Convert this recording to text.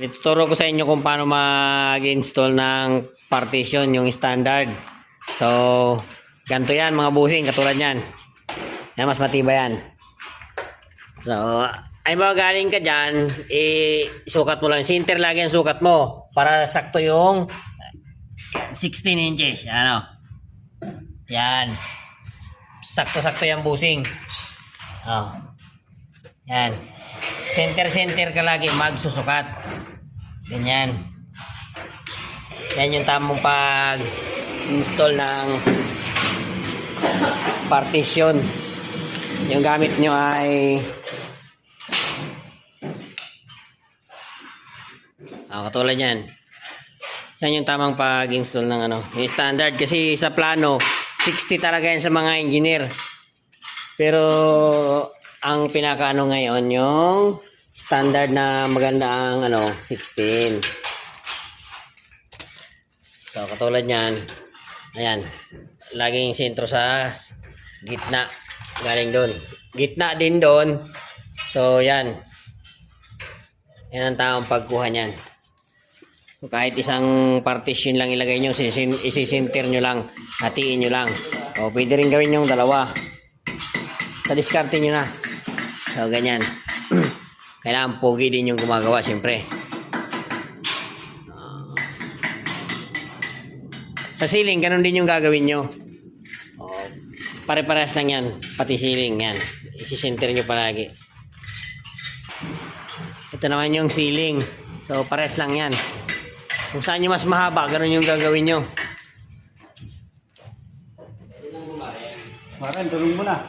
Ituturo ko sa inyo kung paano mag-install ng partition, yung standard. So, ganito yan mga busing, katulad yan. Yan, mas matibay yan. So, ay mga galing ka dyan, sukat mo lang. Center lagi ang sukat mo para sakto yung 16 inches. Ano? Yan. Sakto-sakto yan busing. Oh. Yan. Center ka lagi magsusukat. Ganyan. Yan yung tamang pag-install ng partition. Yung gamit nyo ay katulad yan. Yan yung tamang pag-install ng yung standard. Kasi sa plano 60 talaga yan sa mga engineer. Pero ang pinakaano ngayon yung standard na maganda ang 16. So katulad niyan. Ayan. Laging sentro sa gitna. Galing doon. Gitna din doon. So yan. Yan ang tamang pagkuha niyan. So, kahit isang partition lang ilagay nyo, isi-center nyo lang, hatiin nyo lang. O pwede rin gawin yung dalawa. Sa diskarte nyo na. So, ganyan. Kailangan pogi din yung gumagawa, siyempre. Sa ceiling, ganun din yung gagawin nyo. Pare-parehas lang yan. Pati ceiling, yan. Isi-center nyo palagi. Ito naman yung ceiling. So, parehas lang yan. Kung saan nyo mas mahaba, ganun yung gagawin nyo. Makan, tulong mo na.